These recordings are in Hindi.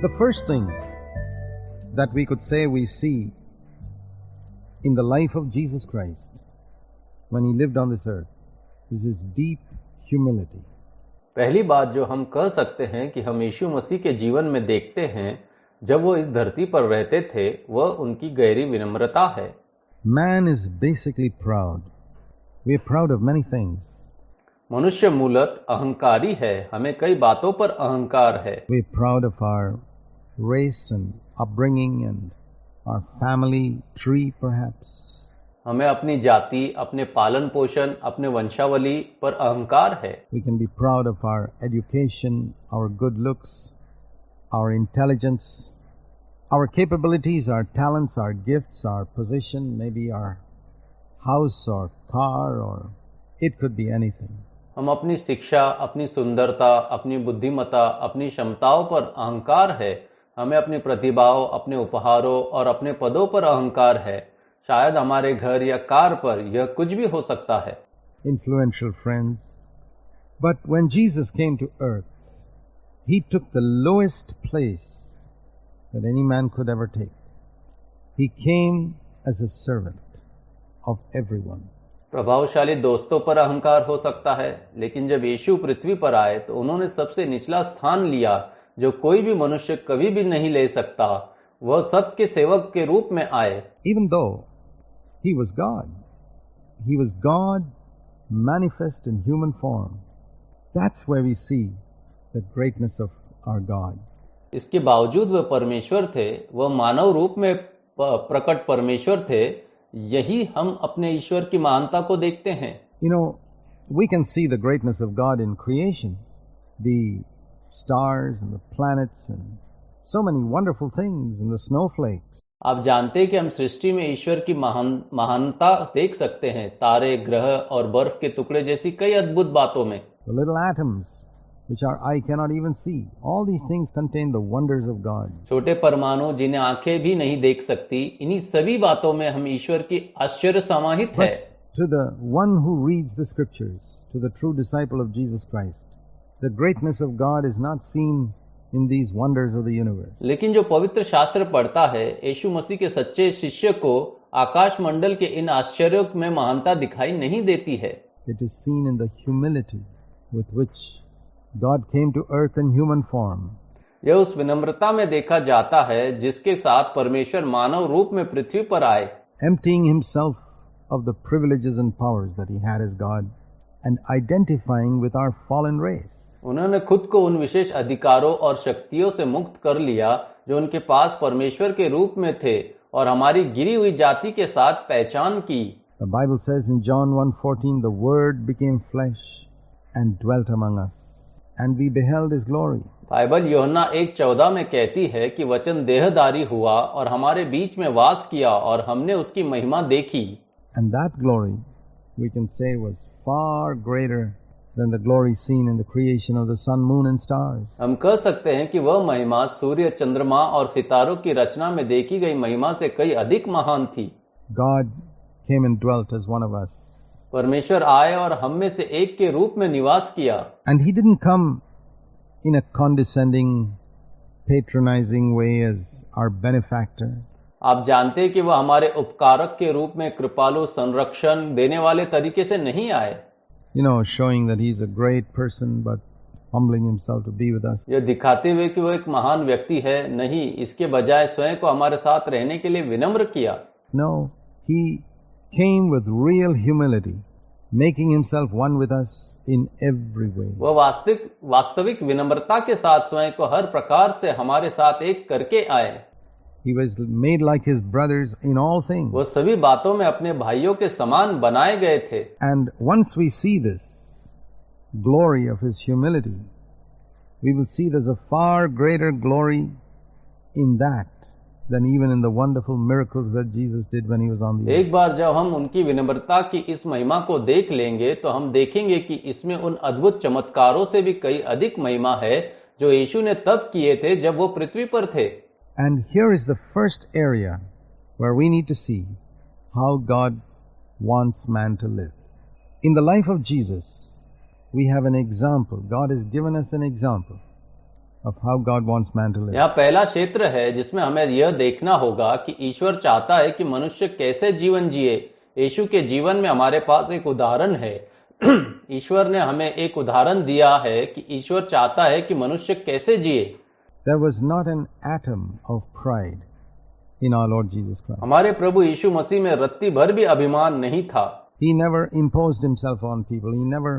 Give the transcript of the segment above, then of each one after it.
The first thing that we could say we see in the life of Jesus Christ when he lived on this earth is his deep humility. पहली बात जो हम कह सकते हैं कि हम यीशु मसीह के जीवन में देखते हैं जब वो इस धरती पर रहते थे, वह उनकी गहरी विनम्रता है. Man is basically proud. We are proud of many things. मनुष्य मूलत अहंकारी है. हमें कई बातों पर अहंकार है. We are proud of our race and upbringing and our family tree perhaps. हमें अपनी जाति, अपने पालन पोषण, अपने वंशावली पर अहंकार है. We can be proud of our education, our good looks, our intelligence, our capabilities, our talents, our gifts, our position, maybe our house or car, or it could be anything. हम अपनी शिक्षा, अपनी सुंदरता, अपनी बुद्धिमत्ता, अपनी क्षमताओं पर अहंकार है. हमें अपनी प्रतिभाओं, अपने उपहारों और अपने पदों पर अहंकार है. शायद हमारे घर या कार पर यह कुछ भी हो सकता है. Influential friends. But when Jesus came to earth, he took the lowest place that any man could ever take. He came as a servant of everyone. प्रभावशाली दोस्तों पर अहंकार हो सकता है, लेकिन जब यीशु पृथ्वी पर आए तो उन्होंने सबसे निचला स्थान लिया जो कोई भी मनुष्य कभी भी नहीं ले सकता. वह सबके सेवक के रूप में आए. Even though he was God. He was God manifest in human form. That's where we see the greatness of our God. इसके बावजूद वह परमेश्वर थे, वह मानव रूप में प्रकट परमेश्वर थे. यही हम अपने ईश्वर की महानता को देखते हैं. You know, we can see the greatness of God in creation. The stars and the planets and so many wonderful things and the snowflakes. आप जानते हैं कि हम सृष्टि में ईश्वर की महानता देख सकते हैं. तारे, ग्रह और बर्फ के टुकड़े जैसी कई अद्भुत बातों में. The little atoms which our eye cannot even see. All these things contain the wonders of God. छोटे परमाणु जिन्हें आंखें भी नहीं देख सकती, इन्हीं सभी बातों में हम ईश्वर की आश्चर्य समाहित है. To the one who reads the scriptures, to the true disciple of Jesus Christ, the greatness of God is not seen in these wonders of the universe. लेकिन जो पवित्र शास्त्र पढ़ता है, यीशु मसीह के सच्चे शिष्य को आकाश मंडल के इन आश्चर्यों में महानता दिखाई नहीं देती है. It is seen in the humility with which God came to earth in human form. यह उस विनम्रता में देखा जाता है जिसके साथ परमेश्वर मानव रूप में पृथ्वी पर आए. Emptying himself of the privileges and powers that he had as God and identifying with our fallen race. उन्होंने खुद को उन विशेष अधिकारों और शक्तियों से मुक्त कर लिया जो उनके पास परमेश्वर के रूप में थे और हमारी गिरी हुई जाति के साथ पहचान की. The Bible says in John 1:14, the Word became flesh and dwelt among us, and we beheld His glory. Bible यूहन्ना 1:14 में कहती है कि वचन देहधारी हुआ और हमारे बीच में वास किया और हमने उसकी महिमा देखी. And that glory, we can say, was far greater than the glory seen in the creation of the sun, moon and stars. हम कह सकते हैं कि वह महिमा सूर्य, चंद्रमा और सितारों की रचना में देखी गई महिमा से कई अधिक महान थी. God came and dwelt as one of us. परमेश्वर आए और हम में से एक के रूप में निवास किया. And He didn't come in a condescending, patronizing way as our benefactor. आप जानते हैं कि वह हमारे उपकारक के रूप में कृपालु, संरक्षण देने वाले तरीके से नहीं आए. You know, showing that He's a great person but humbling Himself to be with us. यह दिखाते हुए कि वह एक महान व्यक्ति है, नहीं, इसके बजाय स्वयं को हमारे साथ रहने के लिए विनम्र किया. No, He came with real humility, making Himself one with us in every way. वह वास्तविक विनम्रता के साथ स्वयं को हर प्रकार से हमारे साथ एक करके आए. He was made like His brothers in all things. वो सभी बातों में अपने भाइयों के समान बनाए गए थे. And once we see this glory of His humility, we will see there's a far greater glory in that than even in the wonderful miracles that Jesus did when He was on the earth. एक बार जब हम उनकी विनम्रता की इस महिमा को देख लेंगे तो हम देखेंगे कि इसमें उन अद्भुत चमत्कारों से भी कई अधिक महिमा है जो यीशु ने तब किए थे जब वो पृथ्वी पर थे. And here is the first area where we need to see how God wants man to live. In the life of Jesus, we have an example. God has given us an example of how God wants man to live. यहाँ पहला क्षेत्र है जिसमें हमें यह देखना होगा कि ईश्वर चाहता है कि मनुष्य कैसे जीवन जिए। यीशु के जीवन में हमारे पास एक उदाहरण है। ईश्वर ने हमें एक उदाहरण दिया है कि ईश्वर चाहता है कि मनुष्य कैसे जिए। There was not an atom of pride in our Lord Jesus Christ. हमारे प्रभु यीशु मसीह में रत्ती भर भी अभिमान नहीं था। He never imposed himself on people. He never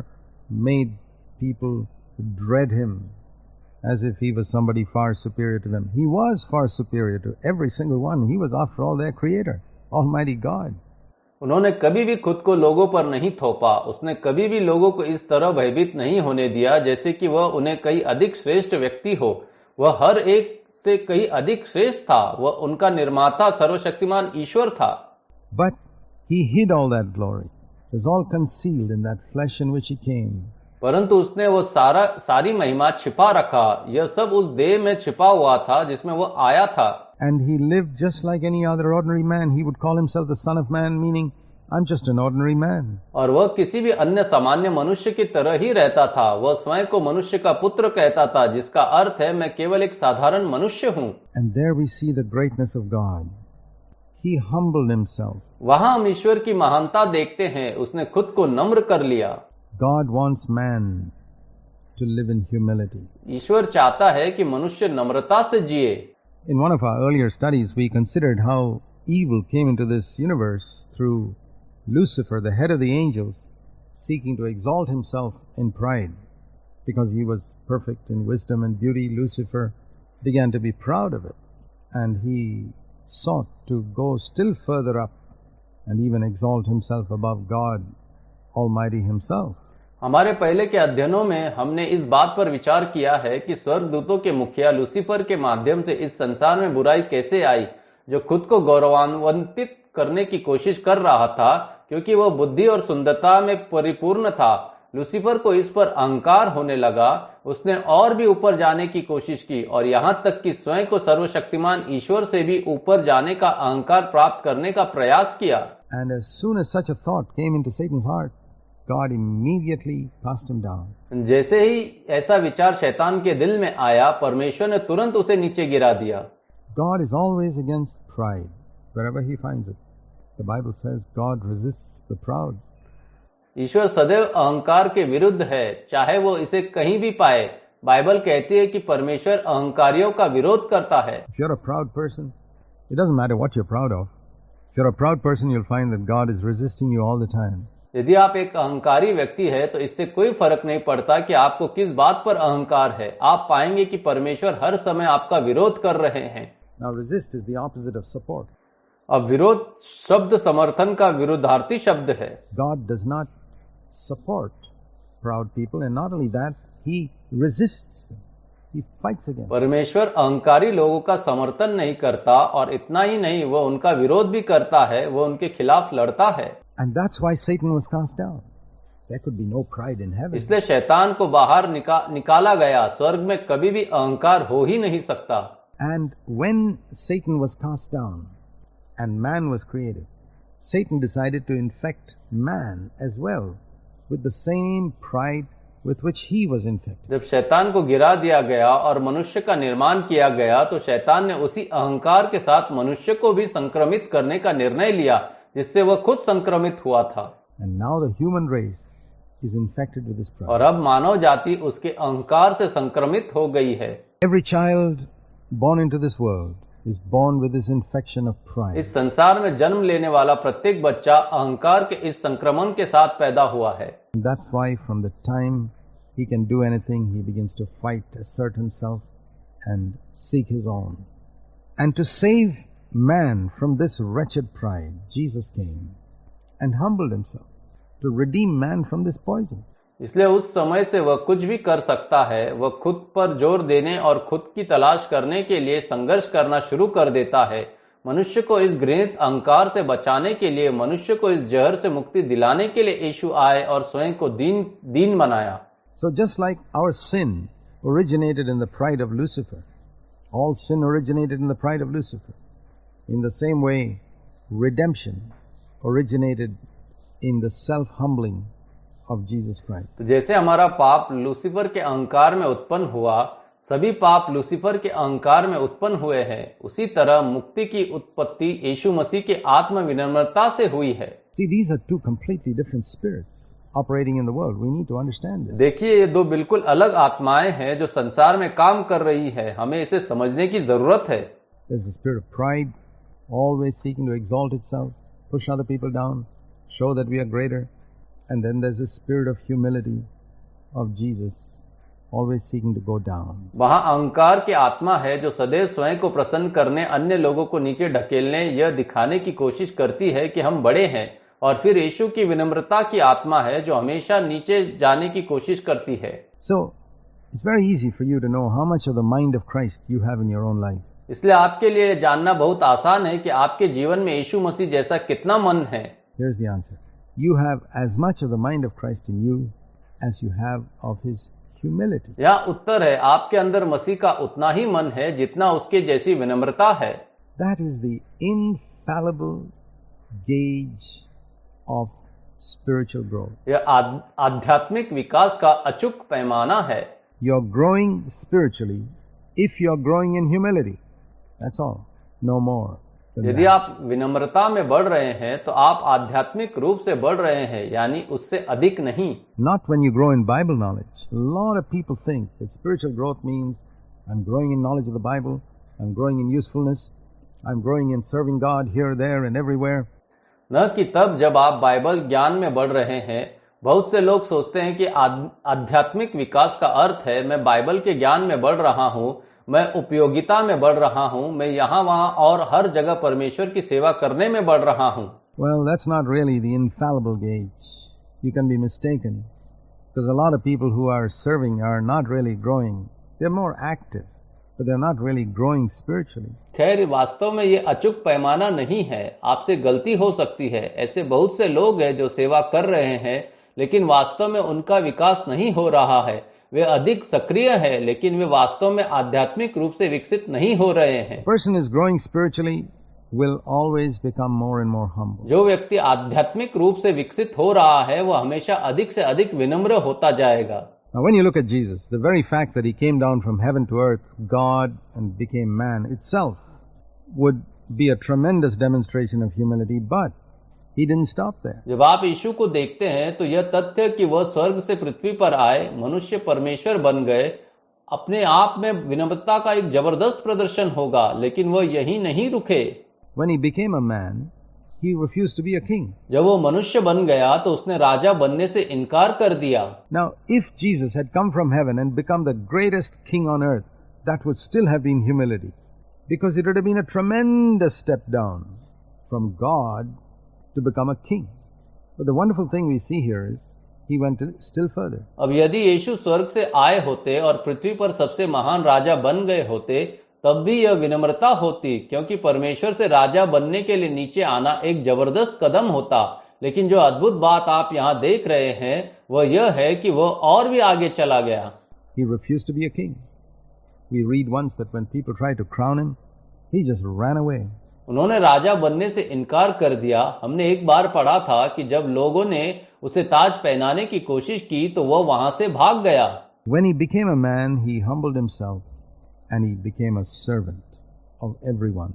made people dread him as if he was somebody far superior to them. He was far superior to every single one. He was, after all, their creator, Almighty God. उन्होंने कभी भी खुद को लोगों पर नहीं थोपा। उसने कभी भी लोगों को इस तरह भयभीत नहीं होने दिया जैसे कि वह उन्हें कई अधिक श्रेष्ठ व्यक्ति हो। वह हर एक से कई अधिक श्रेष्ठ था। वह उनका निर्माता सर्वशक्तिमान ईश्वर था। But he hid all that glory. It was all concealed in that flesh in which he came. परंतु उसने वो सारी महिमा छिपा रखा। यह सब उस देह में छिपा हुआ था जिसमें वो आया था। And he lived just like any other ordinary man. He would call himself the Son of Man, meaning, I'm just an ordinary man. और वह किसी भी अन्य सामान्य मनुष्य की तरह ही रहता था। वह स्वयं को मनुष्य का पुत्र कहता था, जिसका अर्थ है मैं केवल एक साधारण मनुष्य हूँ। And there we see the greatness of God. He humbled himself. वहां हम ईश्वर की महानता देखते हैं। उसने खुद को नम्र कर लिया। God wants man to live in humility. ईश्वर चाहता है कि मनुष्य नम्रता से जिए। In one of our earlier studies, we considered how evil came into this universe through Lucifer, the head of the angels, seeking to exalt himself in pride. Because he was perfect in wisdom and beauty, Lucifer began to be proud of it. And he sought to go still further up and even exalt himself above God Almighty himself. हमारे पहले के अध्ययनों में हमने इस बात पर विचार किया है कि स्वर्गदूतों के मुखिया लूसीफर के माध्यम से इस संसार में बुराई कैसे आई, जो खुद को गौरवान्वित करने की कोशिश कर रहा था क्योंकि वह बुद्धि और सुंदरता में परिपूर्ण था। लूसीफर को इस पर अहंकार होने लगा। उसने और भी ऊपर जाने की कोशिश की और यहाँ तक कि स्वयं को सर्वशक्तिमान ईश्वर से भी ऊपर जाने का अहंकार प्राप्त करने का प्रयास किया। And as soon as such a thought came into Satan's heart, God immediately cast him down. जैसे ही ऐसा विचार शैतान के दिल में आया, परमेश्वर ने तुरंत उसे नीचे गिरा दिया। God is always against pride, wherever he finds it. The Bible says God resists the proud. ईश्वर सदैव अहंकार के विरुद्ध है, चाहे वो इसे कहीं भी पाए। बाइबल कहती है कि परमेश्वर अहंकारियों का विरोध करता है। If you're a proud person, it doesn't matter what you're proud of. If you're a proud person, you'll find that God is resisting you all the time. यदि आप एक अहंकारी व्यक्ति है तो इससे कोई फर्क नहीं पड़ता कि आपको किस बात पर अहंकार है। आप पाएंगे कि परमेश्वर हर समय आपका विरोध कर रहे हैं। Now resist is the opposite of support. अब विरोध शब्द समर्थन का विरुद्धार्थी शब्द है। God does not support proud people, and not only that, he resists them. He fights against them. परमेश्वर अहंकारी लोगों का समर्थन नहीं करता और इतना ही नहीं, वह उनका विरोध भी करता है, वह उनके खिलाफ लड़ता है। And that's why Satan was cast down. There could be no pride in heaven. इसलिए शैतान को बाहर निकाला गया। स्वर्ग में कभी भी अहंकार हो ही नहीं सकता। And when Satan was cast down and man was created, Satan decided to infect man as well with the same pride with which he was infected. जब शैतान को गिरा दिया गया और मनुष्य का निर्माण किया गया तो शैतान ने उसी अहंकार के साथ मनुष्य को भी संक्रमित करने का निर्णय लिया, जिससे वह खुद संक्रमित हुआ था। And now the human race is infected with this pride. और अब मानव जाति उसके अहंकार से संक्रमित हो गई है। Every child born into this world is born with this infection of pride. इस संसार में जन्म लेने वाला प्रत्येक बच्चा अहंकार के इस संक्रमण के साथ पैदा हुआ है। And that's why from the time he can do anything, he begins to fight, assert himself and seek his own. And to save man from this wretched pride, Jesus came and humbled himself to redeem man from this poison. इसलिए उस समय से वह कुछ भी कर सकता है। वह खुद पर जोर देने और खुद की तलाश करने के लिए संघर्ष करना शुरू कर देता है। मनुष्य को इस घृणित अहंकार से बचाने के लिए, मनुष्य को इस जहर से मुक्ति दिलाने के लिए यीशु आए और स्वयं को दीन बनाया। So just like our sin originated in the pride of Lucifer, all sin originated in the pride of Lucifer. In the same way, redemption originated in the self-humbling of Jesus Christ. तो जैसे हमारा पाप लूसीफर के अहंकार में उत्पन्न हुआ, सभी पाप लूसीफर के अहंकार में उत्पन्न हुए हैं, उसी तरह मुक्ति की उत्पत्ति यीशु मसीह के आत्म विनम्रता से हुई है। See, these are two completely different spirits operating in the world. We need to understand this. देखिए, ये दो बिल्कुल अलग आत्माएं हैं जो संसार में काम कर रही है। हमें इसे समझने की जरूरत है। There's the spirit of pride, always seeking to exalt itself, push other people down, show that we are greater. And then there's the spirit of humility of Jesus, always seeking to go down. वहाँ अहंकार की आत्मा है जो सदैव स्वयं को प्रसन्न करने, अन्य लोगों को नीचे ढकेलने, यह दिखाने की कोशिश करती है कि हम बड़े हैं। और फिर यीशु की विनम्रता की आत्मा है जो हमेशा नीचे जाने की कोशिश करती है। So, it's very easy for you to know how much of the mind of Christ you have in your own life. इसलिए आपके लिए जानना बहुत आसान है कि आपके जीवन में यीशु मसीह जैसा कितना मन है। Here's the answer. You have as much of the mind of Christ in you as you have of his humility. यह उत्तर है, आपके अंदर मसीह का उतना ही मन है जितना उसके जैसी विनम्रता है। That is the infallible gauge of spiritual growth. यह आध्यात्मिक विकास का अचूक पैमाना है। You're growing spiritually if you're growing in humility. That's all. No more. यदि आप विनम्रता में बढ़ रहे हैं तो आप आध्यात्मिक रूप से बढ़ रहे हैं, यानी उससे अधिक नहीं। Not when you grow in Bible knowledge. A lot of people think that spiritual growth means I'm growing in knowledge of the Bible, I'm growing in usefulness, I'm growing in serving God here, there and everywhere. न कि तब जब आप बाइबल ज्ञान में बढ़ रहे हैं। बहुत से लोग सोचते हैं कि आध्यात्मिक विकास का अर्थ है मैं बाइबल के ज्ञान में बढ़ रहा हूँ, मैं उपयोगिता में बढ़ रहा हूँ, मैं यहाँ वहाँ और हर जगह परमेश्वर की सेवा करने में बढ़ रहा हूँ। Well, that's not really the infallible gauge. You can be mistaken because a lot of people who are serving are not really growing. They're more active, but they're not really growing spiritually. खैर, वास्तव में ये अचूक पैमाना नहीं है। आपसे गलती हो सकती है। ऐसे बहुत से लोग हैं जो सेवा कर रहे हैं, लेकिन वास्तव में उनका विकास नहीं हो रहा है। वे अधिक सक्रिय है, लेकिन वे वास्तव में आध्यात्मिक रूप से विकसित नहीं हो रहे हैं। Person is growing spiritually will always become more and more humble. जो व्यक्ति आध्यात्मिक रूप से विकसित हो रहा है वह हमेशा अधिक से अधिक विनम्र होता जाएगा। Now when you look at Jesus, the very fact that he came down from heaven to earth, God, and became man itself would be a tremendous demonstration of humility, but he didn't stop there. जब आप यीशु को देखते हैं तो यह तथ्य कि वह स्वर्ग से पृथ्वी पर आए, मनुष्य परमेश्वर बन गए, अपने आप में विनम्रता का एक जबरदस्त प्रदर्शन होगा। लेकिन वह यहीं नहीं रुके। When he became a man, he refused to be a king. जब वो मनुष्य बन गया तो उसने राजा बनने से इनकार कर दिया। Now, if Jesus had come from heaven and become the greatest king on earth, that would still have been humility, because it would have been a tremendous step down from God to become a king. But the wonderful thing we see here is he went still further. अब यदि यीशु स्वर्ग से आए होते और पृथ्वी पर सबसे महान राजा बन गए होते, तब भी यह विनम्रता होती, क्योंकि परमेश्वर से राजा बनने के लिए नीचे आना एक जबरदस्त कदम होता। लेकिन जो अद्भुत बात आप यहाँ देख रहे हैं वह यह है कि वह और भी आगे चला गया। He refused to be a king. We read once that when people tried to crown him, he just ran away. उन्होंने राजा बनने से इनकार कर दिया। हमने एक बार पढ़ा था कि जब लोगों ने उसे ताज पहनाने की कोशिश की तो वह वहां से भाग गया। When he became a man, he humbled himself and he became a servant of everyone.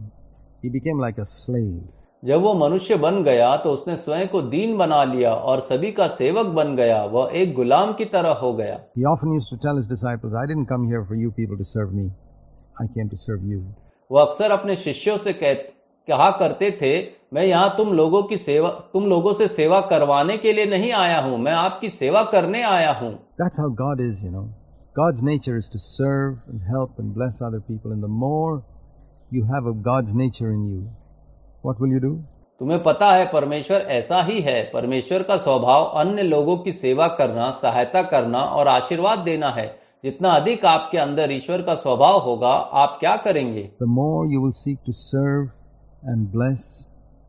He became like a slave. जब वो मनुष्य बन गया तो उसने स्वयं को दीन बना लिया और सभी का सेवक बन गया। वह एक गुलाम की तरह हो गया। He often used to tell his disciples, I didn't come here for you people to serve me. I came to serve you. वो अक्सर अपने शिष्यों से कहा करते थे, मैं यहाँ तुम लोगों से सेवा करवाने के लिए नहीं आया हूँ, मैं आपकी सेवा करने आया हूँ। That's how God is, you know. God's nature is to serve and help and bless other people. And the more you have of God's nature in you, what will you do? तुम्हें पता है परमेश्वर ऐसा ही है। परमेश्वर का स्वभाव अन्य लोगों की सेवा करना, सहायता करना और आशीर्वाद देना है। जितना अधिक आपके अंदर ईश्वर का स्वभाव होगा, आप क्या करेंगे? The more you will seek to serve and bless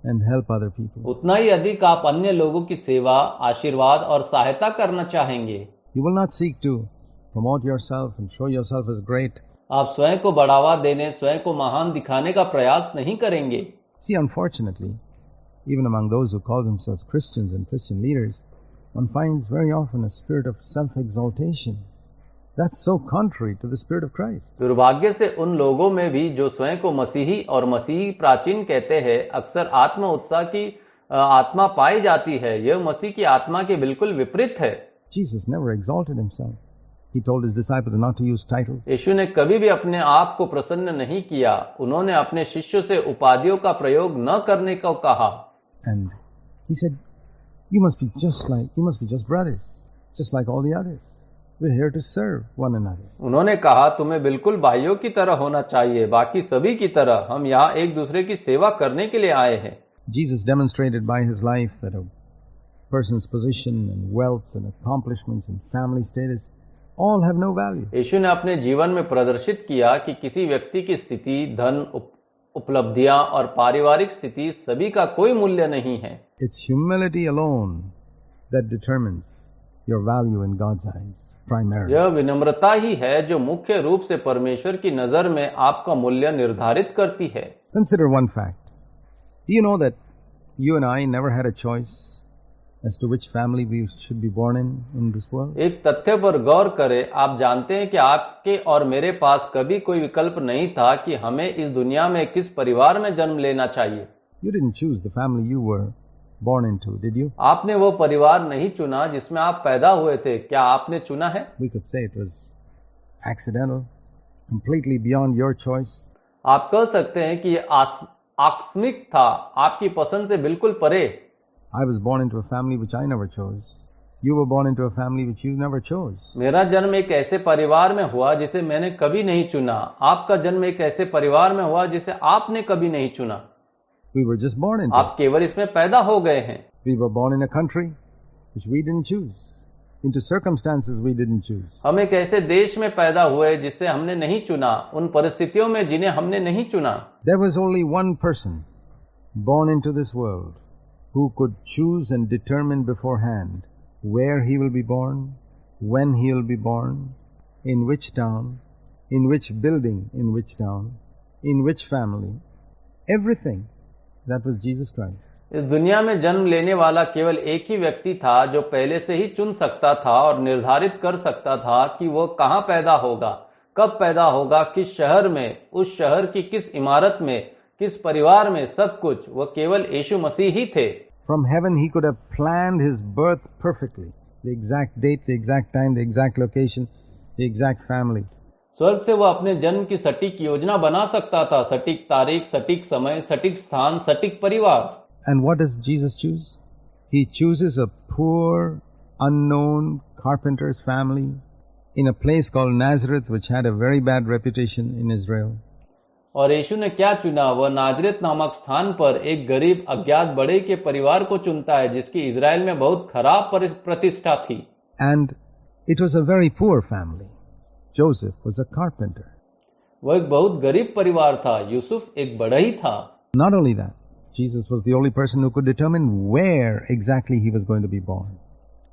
and help other people. उतना ही अधिक आप अन्य लोगों की सेवा, आशीर्वाद और सहायता करना चाहेंगे। You will not seek to promote yourself and show yourself as great. आप स्वयं को बढ़ावा देने, स्वयं को महान दिखाने का प्रयास नहीं करेंगे। See, unfortunately, even among those who call themselves Christians and Christian leaders, one finds very often a spirit of self-exaltation. That's so contrary to the Spirit of Christ. दुर्भाग्य से उन लोगों में भी जो स्वयं को मसीही और मसीही प्राचीन कहते हैं, अक्सर आत्म उत्साह की आत्मा पाई जाती है। यह मसीह की आत्मा के बिल्कुल विपरीत है। Jesus never exalted himself. He told his disciples not to use titles. यीशु ने कभी भी अपने आप को प्रसन्न नहीं किया। उन्होंने अपने शिष्यों से उपाधियों का प्रयोग न करने को कहा। And he said, you must be just brothers, just like all the others. We're here to serve one another. उन्होंने कहा, तुम्हें बिल्कुल भाइयों की तरह होना चाहिए, बाकी सभी की तरह। हम यहाँ एक दूसरे की सेवा करने के लिए आए हैं। Jesus demonstrated by his life that a person's position and wealth and accomplishments and family status all have no value. यीशु ने अपने जीवन में प्रदर्शित किया कि किसी व्यक्ति की स्थिति, धन, उपलब्धियां और पारिवारिक स्थिति सभी का कोई मूल्य नहीं है। It's humility alone that determines your value in God's eyes, primarily. यह विनम्रता ही है जो मुख्य रूप से परमेश्वर की नजर में आपका मूल्य निर्धारित करती है। Consider one fact. Do you know that you and I never had a choice as to which family we should be born in this world? एक तथ्य पर गौर करें। आप जानते हैं कि आपके और मेरे पास कभी कोई विकल्प नहीं था कि हमें इस दुनिया में किस परिवार में जन्म लेना चाहिए। You didn't choose the family you were born into, did you? आपने वो परिवार नहीं चुना जिसमें आप पैदा हुए थे। क्या आपने चुना है? We could say it was accidental, completely beyond your choice. आप कह सकते हैं कि ये आकस्मिक था, आपकी पसंद से बिल्कुल परे। I was born into a family which I never chose. You were born into a family which you never chose. मेरा जन्म एक ऐसे परिवार में हुआ जिसे मैंने कभी नहीं चुना। आपका जन्म एक ऐसे परिवार में हुआ जिसे आपने कभी नहीं चुना। We were just born into. आप केवल इसमें पैदा हो गए हैं। We were born in a country which we didn't choose, into circumstances we didn't choose. हम एक ऐसे देश में पैदा हुए जिसे हमने नहीं चुना, उन परिस्थितियों में जिन्हें हमने नहीं चुना। There was only one person born into this world who could choose and determine beforehand where he will be born, when he will be born, in which town, in which building, in which town, in which family, everything. That was Jesus Christ. इस दुनिया में जन्म लेने वाला केवल एक ही व्यक्ति था जो पहले से ही चुन सकता था और निर्धारित कर सकता था कि वो कहाँ पैदा होगा, कब पैदा होगा, किस शहर में, उस शहर की किस इमारत में, किस परिवार में, सब कुछ वो केवल यीशु मसीह ही थे। From heaven he could have planned his birth perfectly, the exact date, the exact time, the exact location, the exact family. स्वर्ग से वो अपने जन्म की सटीक योजना बना सकता था, सटीक तारीख, सटीक समय, सटीक स्थान, सटीक परिवार। And what does Jesus choose? He chooses a poor, unknown carpenter's family in a place called Nazareth, which had a very bad reputation in Israel. और यीशु ने क्या चुना? वह नाजरेत नामक स्थान पर एक गरीब अज्ञात बड़े के परिवार को चुनता है जिसकी इजराइल में बहुत खराब प्रतिष्ठा थी। And it was a very poor family. Joseph was a carpenter. वह एक बहुत गरीब परिवार था। यूसुफ एक बढ़ई था। Not only that, Jesus was the only person who could determine where exactly he was going to be born.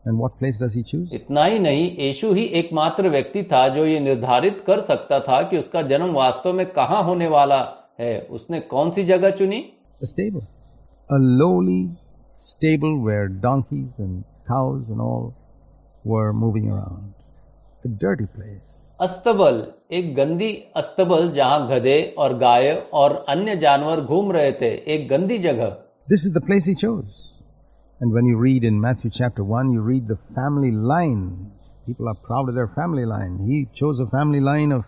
And what place does he choose? इतना ही नहीं, यीशु ही एकमात्र व्यक्ति था जो ये निर्धारित कर सकता था कि उसका जन्म वास्तव में कहाँ होने वाला है। उसने कौन सी जगह चुनी? A stable. A lowly stable where donkeys and cows and all were moving around. A dirty place. अस्तबल, एक गंदी अस्तबल जहाँ गधे और गाय और अन्य जानवर घूम रहे थे, एक गंदी जगह। This is the place he chose. And when you read in Matthew chapter 1, you read the family line. People are proud of their family line. He chose a family line of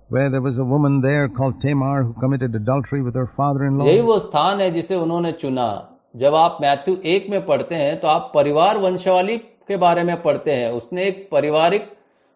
where there was a woman there called Tamar who committed adultery with her father-in-law. यही वो स्थान है जिसे उन्होंने चुना। जब आप मैथ्यू 1 में पढ़ते हैं तो आप परिवार वंशावली के बारे में पढ़ते हैं। उसने एक पारिवारिक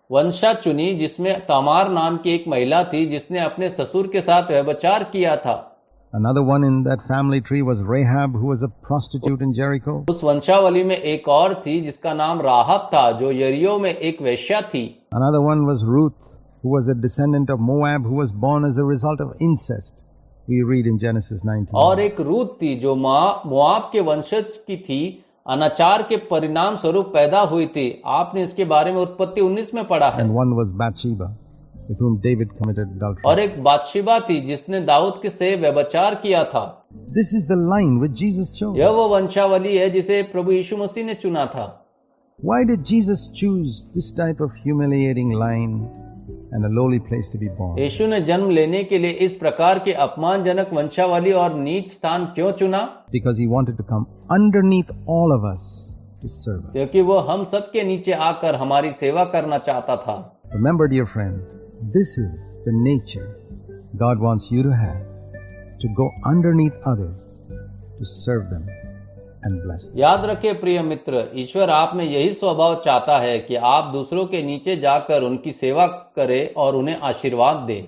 वंशा चुनी जिसमें तमार नाम की एक महिला थी जिसने अपने ससुर के साथ व्यभिचार किया था। Another one in that family tree was Rahab, who was a prostitute in Jericho. उस वंशावली में एक और थी जिसका नाम राहब था जो यरीहो में एक वेश्या थी। Another one was Ruth, who was a descendant of Moab, who was born as a result of incest. We read in Genesis 19. और एक रूत थी जो मोआब के वंशज की थी, अनाचार के परिणाम स्वरूप पैदा हुई थी। आपने इसके बारे में उत्पत्ति 19 में पढ़ा है। And one was Bathsheba, with whom David committed adultery. और एक बातशीबा थी जिसने दाऊद के से व्यभिचार किया था। This is the line which Jesus chose. यह वो वंशावली है जिसे प्रभु यीशु मसीह ने चुना था। Why did Jesus choose this type of humiliating line and a lowly place to be born? यीशु ने जन्म लेने के लिए इस प्रकार के अपमानजनक वंशावली और नीच स्थान क्यों चुना? Because he wanted to come underneath all of us to serve us. क्योंकि वो हम सब के नीचे आकर हमारी सेवा करना चाहता था। Remember, dear friend, this is the nature God wants you to have, to go underneath others, to serve them and bless them. याद रखिए प्रिय मित्र, ईश्वर आप में यही स्वभाव चाहता है कि आप दूसरों के नीचे जाकर उनकी सेवा करें और उन्हें आशीर्वाद दें।